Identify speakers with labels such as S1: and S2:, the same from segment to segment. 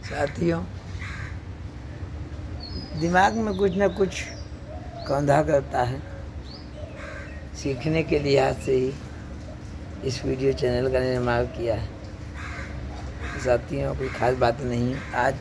S1: साथियों, दिमाग में कुछ न कुछ कौंधा करता है। सीखने के लिहाज से ही इस वीडियो चैनल का निर्माण किया है। साथियों, कोई ख़ास बात नहीं। आज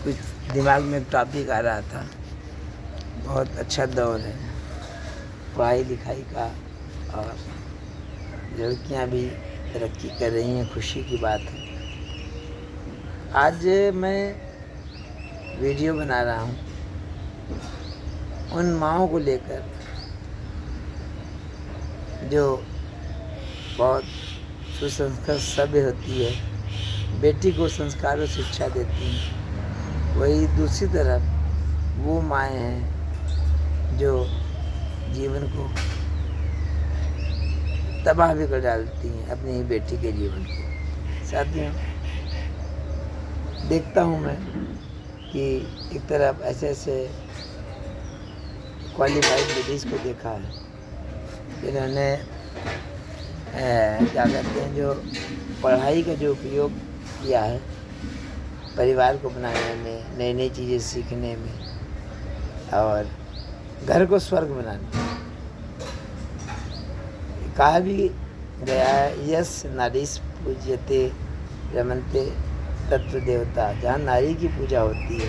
S1: कुछ दिमाग में एक टॉपिक आ रहा था। बहुत अच्छा दौर है पढ़ाई लिखाई का, और लड़कियां भी तरक्की कर रही हैं, खुशी की बात है। आज मैं वीडियो बना रहा हूँ उन माँओं को लेकर जो बहुत सुसंस्कृत सभ्य होती है, बेटी को संस्कार और शिक्षा देती हैं। वही दूसरी तरफ वो माएँ हैं जो जीवन को तबाह भी कर डालती हैं, अपनी ही बेटी के जीवन को। साथियों, देखता हूँ मैं कि एक तरफ ऐसे क्वालिफाइड लेडीज़ को देखा है जिन्होंने क्या कहते हैं, जो पढ़ाई का जो उपयोग किया है परिवार को बनाने में, नई नई चीज़ें सीखने में और घर को स्वर्ग बनाने में। कहा भी गया है, यस नारीस पूज्यते रमन्ते तत्र देवता। जहाँ नारी की पूजा होती है,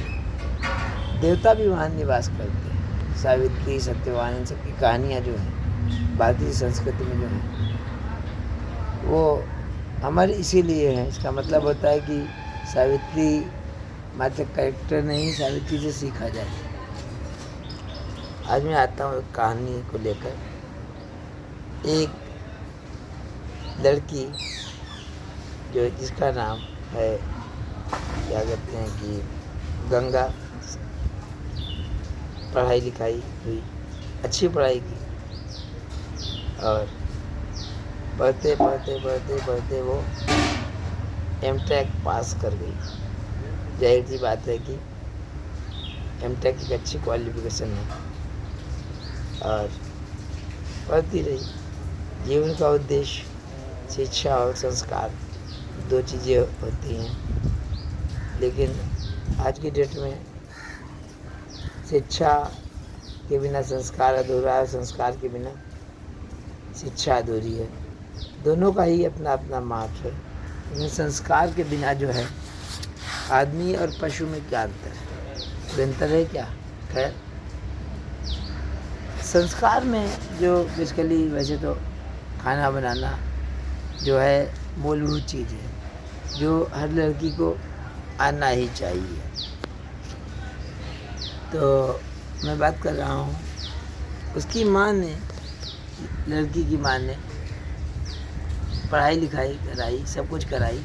S1: देवता भी वहाँ निवास करते हैं। सावित्री, सत्यवान, इन सब की कहानियाँ जो हैं भारतीय संस्कृति में जो हैं, वो हमारे इसीलिए हैं। इसका मतलब होता है कि सावित्री मात्र कैरेक्टर नहीं, सावित्री से सीखा जाए। आज मैं आता हूँ एक कहानी को लेकर। एक लड़की जो जिसका नाम है, क्या कहते हैं कि गंगा, पढ़ाई लिखाई हुई, अच्छी पढ़ाई की और पढ़ते वो एमटेक पास कर गई। जाहिर सी बात है कि एमटेक एक अच्छी क्वालिफिकेशन है और पढ़ती रही। जीवन का उद्देश्य शिक्षा और संस्कार, दो चीज़ें होती हैं, लेकिन आज की डेट में शिक्षा के बिना संस्कार अधूरा है, संस्कार के बिना शिक्षा अधूरी है। दोनों का ही अपना अपना महत्व है, लेकिन संस्कार के बिना जो है आदमी और पशु में क्या अंतर है? बेहतर है क्या? खैर, संस्कार में जो बेसिकली वैसे तो खाना बनाना जो है मूलभूत चीज़ है, जो हर लड़की को आना ही चाहिए। तो मैं बात कर रहा हूँ, उसकी माँ ने, लड़की की माँ ने पढ़ाई लिखाई कराई, सब कुछ कराई,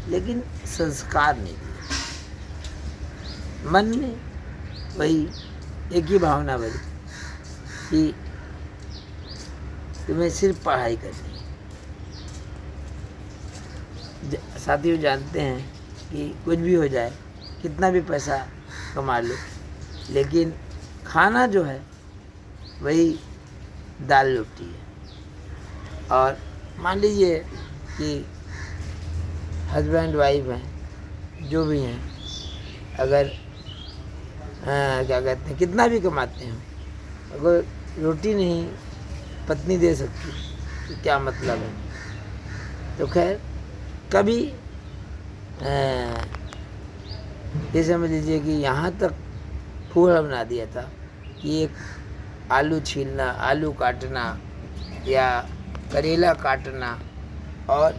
S1: लेकिन संस्कार नहीं दिए। मन में वही एक ही भावना बनी कि तुम्हें सिर्फ पढ़ाई करनी है। साथियों, जानते हैं कि कुछ भी हो जाए, कितना भी पैसा कमा लो, लेकिन खाना जो है वही दाल रोटी है। और मान लीजिए कि हस्बैंड वाइफ हैं, जो भी हैं, अगर क्या कहते हैं, कितना भी कमाते हैं, अगर रोटी नहीं पत्नी दे सकती तो क्या मतलब है? तो खैर, कभी ये समझ लीजिए कि यहाँ तक फूहड़ बना दिया था कि एक आलू छीलना, आलू काटना या करेला काटना और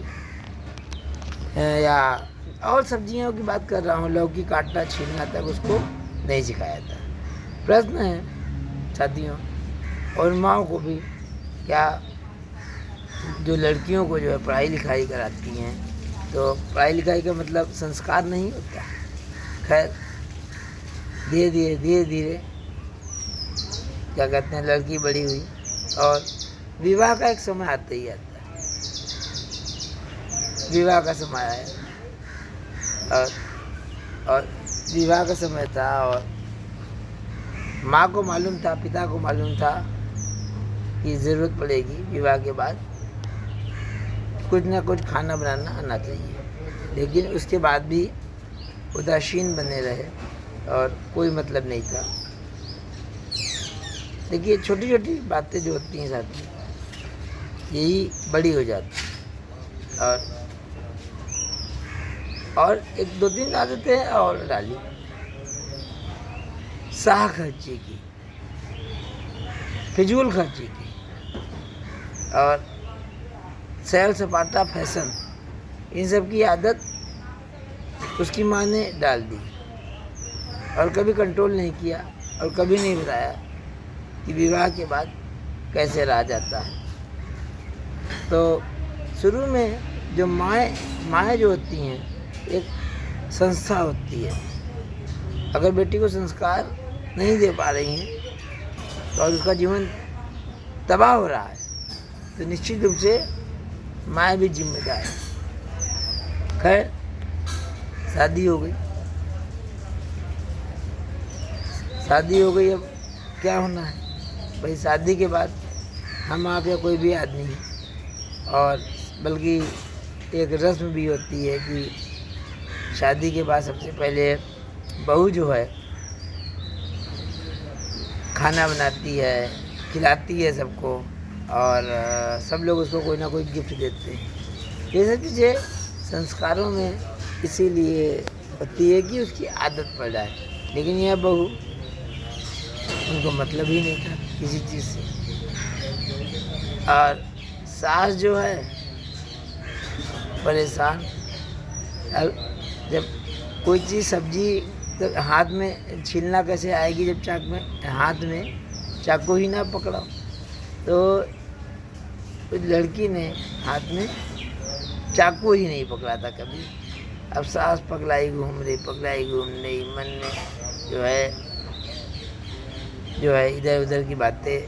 S1: या और सब्जियों की बात कर रहा हूँ, लौकी काटना छीलना तक उसको नहीं सिखाया था। प्रश्न है साथियों, और माँओं को भी, क्या जो लड़कियों को जो है पढ़ाई लिखाई कराती हैं, तो पढ़ाई लिखाई का मतलब संस्कार नहीं होता। खैर, धीरे धीरे क्या कहते हैं, लड़की बड़ी हुई और विवाह का एक समय आता ही आता है। विवाह का समय आया और विवाह का समय था, और माँ को मालूम था, पिता को मालूम था कि ज़रूरत पड़ेगी विवाह के बाद, कुछ ना कुछ खाना बनाना आना चाहिए। लेकिन उसके बाद भी उदासीन बने रहे और कोई मतलब नहीं था। देखिए छोटी छोटी बातें जो होती हैं साथ में, यही बड़ी हो जाती है। और एक दो तीन आदतें और डाली, शाह खर्ची की, फिजूल खर्ची की और सैर सपाटा फैशन, इन सब की आदत उसकी माँ ने डाल दी और कभी कंट्रोल नहीं किया और कभी नहीं बताया कि विवाह के बाद कैसे रहा जाता है। तो शुरू में जो माएँ जो होती हैं, एक संस्था होती है। अगर बेटी को संस्कार नहीं दे पा रही हैं तो और उसका जीवन तबाह हो रहा है, तो निश्चित रूप से माँ भी जिम्मेदार है। खैर शादी हो गई, अब क्या होना है भाई। शादी के बाद हम आप या कोई भी आदमी है, और बल्कि एक रस्म भी होती है कि शादी के बाद सबसे पहले बहू जो है खाना बनाती है, खिलाती है सबको, और सब लोग उसको कोई ना कोई गिफ्ट देते हैं। ये सब चीज़ें संस्कारों में इसीलिए होती है कि उसकी आदत पड़ जाए। लेकिन यह बहू, उनको मतलब ही नहीं था किसी चीज़ से। और सास जो है परेशान। अब जब कोई चीज़ सब्जी तो हाथ में छीलना कैसे आएगी जब हाथ में चाकू ही ना पकड़ो। तो उस लड़की ने हाथ में चाकू ही नहीं पकड़ा था कभी। अब सास पगलाई घूम रही, मन में जो है इधर उधर की बातें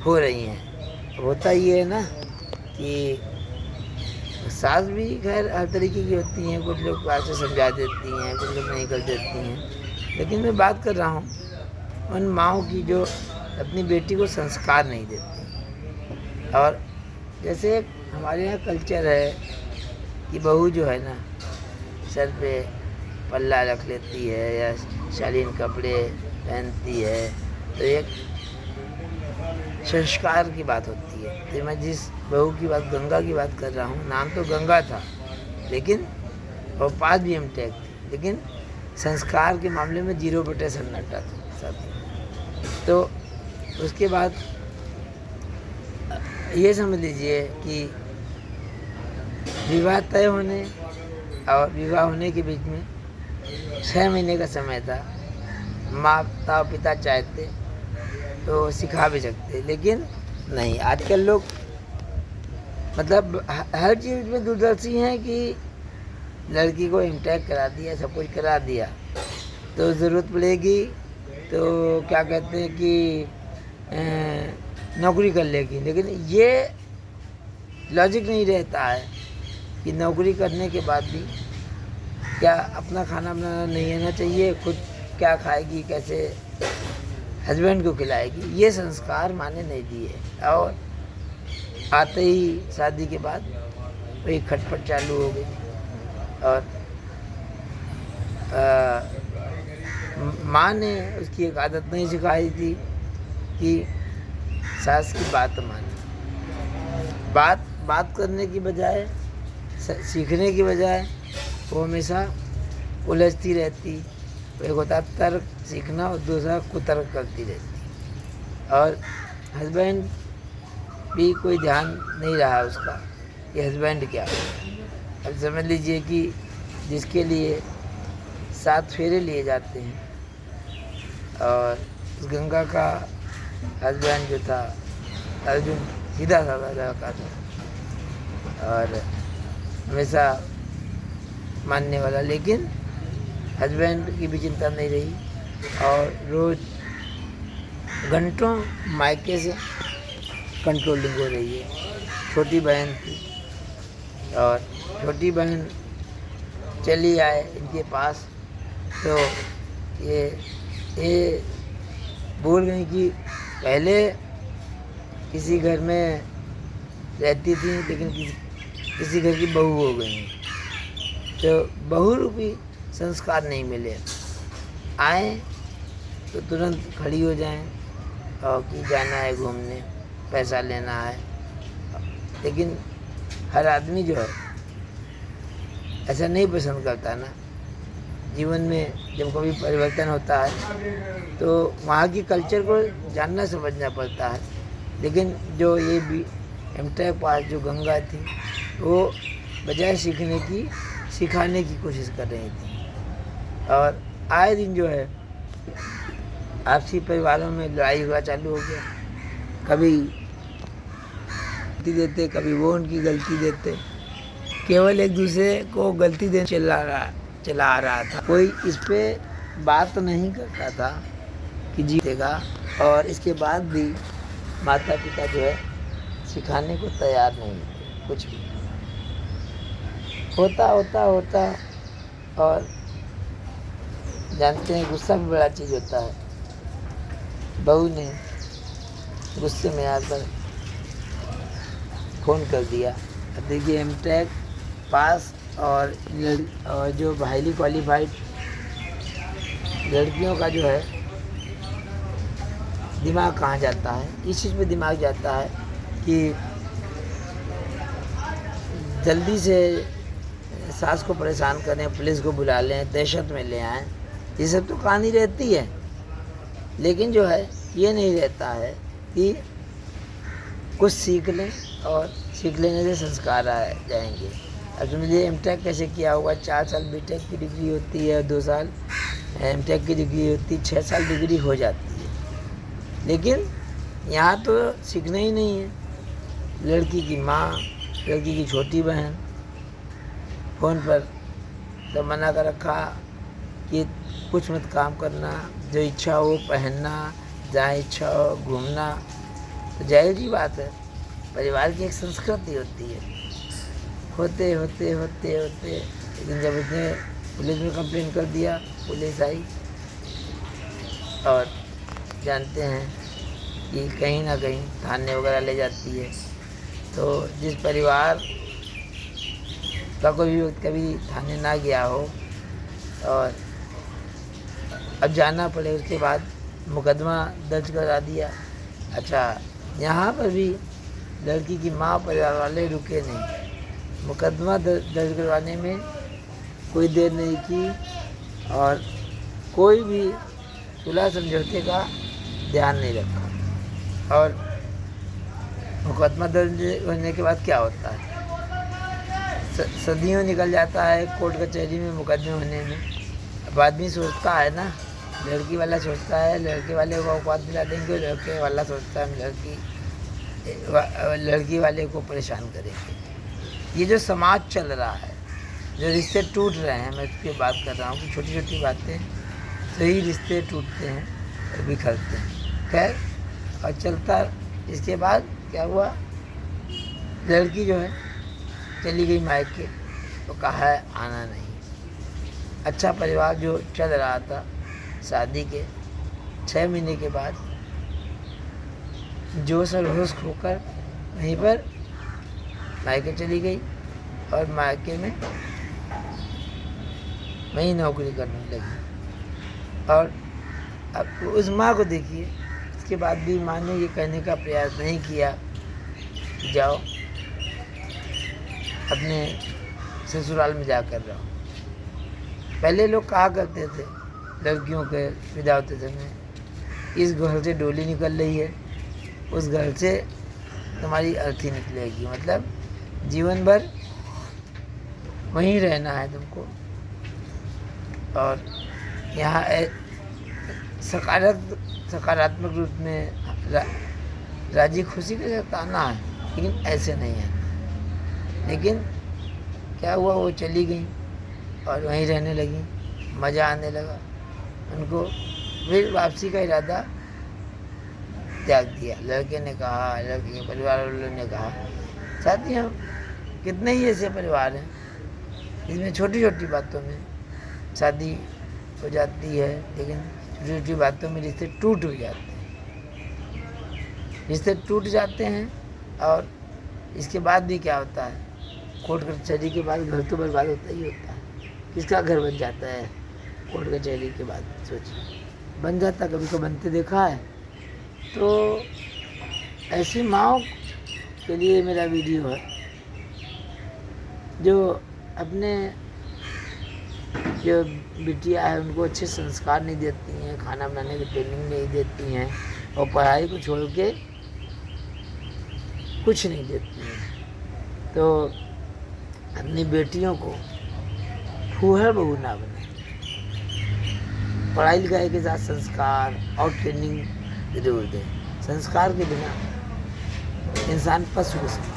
S1: हो रही हैं। होता ये है ना कि सास भी खैर हर तरीके की होती हैं, कुछ लोग बात से समझा देती हैं, कुछ लोग नहीं कर देती हैं। लेकिन मैं बात कर रहा हूँ उन माँओं की जो अपनी बेटी को संस्कार नहीं देती। और जैसे हमारे यहाँ कल्चर है कि बहू जो है ना सर पे पल्ला रख लेती है या शालीन कपड़े पहनती है, तो एक संस्कार की बात होती है। तो मैं जिस बहू की बात, गंगा की बात कर रहा हूँ, नाम तो गंगा था लेकिन और पास भी M.Tech थी, लेकिन संस्कार के मामले में 0 सन्नाटा था साथ। तो उसके बाद ये समझ लीजिए कि विवाह तय होने और विवाह होने के बीच में 6 महीने का समय था। माता पिता चाहते तो सिखा भी सकते, लेकिन नहीं। आजकल लोग मतलब हर चीज़ में दूरदर्शी हैं कि लड़की को M.Tech करा दिया, सब कुछ करा दिया, तो ज़रूरत पड़ेगी तो क्या कहते हैं कि नौकरी कर लेगी। लेकिन ये लॉजिक नहीं रहता है कि नौकरी करने के बाद भी क्या अपना खाना बनाना नहीं आना चाहिए, खुद क्या खाएगी, कैसे हस्बैंड को खिलाएगी। ये संस्कार माने नहीं दिए। और आते ही शादी के बाद वही खटपट चालू हो गई। और माँ ने उसकी एक आदत नहीं सिखाई थी कि सास की बात माने। बात करने की बजाय, सीखने की बजाय वो हमेशा उलझती रहती। एक होता तर्क सीखना और दूसरा कुतर्क करती रहती। और हस्बैंड भी कोई ध्यान नहीं रहा उसका कि हस्बैंड क्या है। अब समझ लीजिए कि जिसके लिए 7 फेरे लिए जाते हैं, और उस गंगा का हस्बैंड जो था अर्जुन सीधा साधा लड़का था और हमेशा मानने वाला, लेकिन हस्बैंड की भी चिंता नहीं रही और रोज़ घंटों मायके से कंट्रोलिंग हो रही है। छोटी बहन थी और छोटी बहन चली आए इनके पास, तो ये बोल गई कि पहले किसी घर में रहती थी लेकिन किसी घर की बहू हो गई। तो बहू रूपी संस्कार नहीं मिले। आए तो तुरंत खड़ी हो जाएं और कि जाना है घूमने, पैसा लेना है। लेकिन हर आदमी जो है ऐसा नहीं पसंद करता ना। जीवन में जब कभी परिवर्तन होता है तो वहाँ की कल्चर को जानना समझना पड़ता है। लेकिन जो ये भी एमटेक पास जो गंगा थी, वो बजाय सीखने की सिखाने की कोशिश कर रही थी। और आए दिन जो है आपसी परिवारों में लड़ाई हुआ चालू हो गया। कभी गलती देते, कभी वो उनकी गलती देते, केवल एक दूसरे को गलती देने चला आ रहा था। कोई इस पे बात नहीं करता था कि जीतेगा। और इसके बाद भी माता पिता जो है सिखाने को तैयार नहीं थे कुछ भी। होता और जानते हैं गुस्सा भी बड़ा चीज़ होता है। बहू ने गुस्से में आकर फ़ोन कर दिया। अब देखिए एमटेक पास और जो हाईली क्वालिफाइड लड़कियों का जो है दिमाग कहाँ जाता है, इस चीज़ पे दिमाग जाता है कि जल्दी से सास को परेशान करें, पुलिस को बुला लें, दहशत में ले आएं। ये सब तो कहानी रहती है। लेकिन जो है ये नहीं रहता है कि कुछ सीख लें और सीख लेने से संस्कार आ जाएंगे। अब मुझे एमटेक कैसे किया होगा, 4 साल बीटेक की डिग्री होती है, 2 साल एमटेक की डिग्री होती है, 6 साल डिग्री हो जाती है। लेकिन यहाँ तो सीखना ही नहीं है। लड़की की माँ, लड़की की छोटी बहन फ़ोन पर तो मना कर रखा कि कुछ मत काम करना, जो इच्छा हो पहनना, जहाँ इच्छा हो घूमना। तो जाहिर सी बात है, परिवार की एक संस्कृति होती है। होते लेकिन जब उसने पुलिस में कंप्लेन कर दिया, पुलिस आई और जानते हैं कि कहीं ना कहीं थाने वगैरह ले जाती है। तो जिस परिवार का कोई व्यक्ति कभी थाने ना गया हो और अब जाना पड़े, उसके बाद मुकदमा दर्ज करा दिया। अच्छा, यहाँ पर भी लड़की की माँ परिवार वाले रुके नहीं, मुकदमा दर्ज करवाने में कोई देर नहीं की और कोई भी सुलह समझौते का ध्यान नहीं रखा। और मुकदमा दर्ज होने के बाद क्या होता है, सदियों निकल जाता है कोर्ट कचहरी में मुकदमे होने में। अब आदमी सोचता है ना, लड़की वाला सोचता है लड़के वाले को औकात दिला देंगे, लड़के वाला सोचता है लड़की वाले को परेशान करेंगे। ये जो समाज चल रहा है, जो रिश्ते टूट रहे हैं, मैं इसकी बात कर रहा हूँ कि छोटी छोटी बातें से ही रिश्ते टूटते हैं और बिखरते हैं। खैर, और चलता इसके बाद क्या हुआ, लड़की जो है चली गई मायके, तो कहा है आना नहीं। अच्छा परिवार जो चल रहा था, शादी के 6 महीने के बाद जोश और होश खोकर वहीं पर मायके चली गई और मायके में वहीं नौकरी करने लगी। और अब उस माँ को देखिए, इसके बाद भी माँ ने ये कहने का प्रयास नहीं किया कि जाओ अपने ससुराल में जाकर रहो। पहले लोग कहा करते थे लड़कियों के विदा होते समय, इस घर से डोली निकल रही है, उस घर से तुम्हारी अर्थी निकलेगी, मतलब जीवन भर वहीं रहना है तुमको। और यहाँ सकारात्मक रूप में राजी खुशी के साथ आना है, लेकिन ऐसे नहीं है। लेकिन क्या हुआ, वो चली गई और वहीं रहने लगी, मज़ा आने लगा उनको। फिर वापसी का इरादा त्याग दिया। लड़के ने कहा, लड़के के परिवार वालों ने कहा, साथियों कितने ही ऐसे परिवार हैं इसमें छोटी छोटी बातों में शादी हो जाती है, लेकिन छोटी छोटी बातों में रिश्ते टूट हो जाते हैं। रिश्ते टूट जाते हैं और इसके बाद भी क्या होता है, कोर्ट कचहरी के बाद घर तो बर्बाद होता ही होता है। किसका घर बन जाता है कोर्ट कचहरी के बाद, सोचिए बन जाता, कभी को बनते देखा है। तो ऐसी माँओं के लिए मेरा वीडियो है जो अपने जो बिटिया है उनको अच्छे संस्कार नहीं देती हैं, खाना बनाने की ट्रेनिंग नहीं देती हैं और पढ़ाई को छोड़ के कुछ नहीं देती हैं। तो अपनी बेटियों को फूहड़ बहू ना बने, पढ़ाई लिखाई के साथ संस्कार और ट्रेनिंग जरूर दें। संस्कार के बिना इंसान पशु को समान,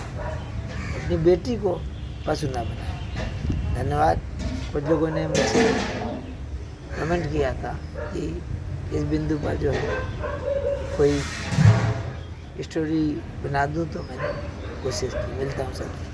S1: अपनी बेटी को पशु ना बनाए। धन्यवाद। कुछ लोगों ने मुझसे कमेंट किया था कि इस बिंदु पर जो है कोई स्टोरी बना दूं, तो मैंने कोशिश की। मिलता हूँ सर।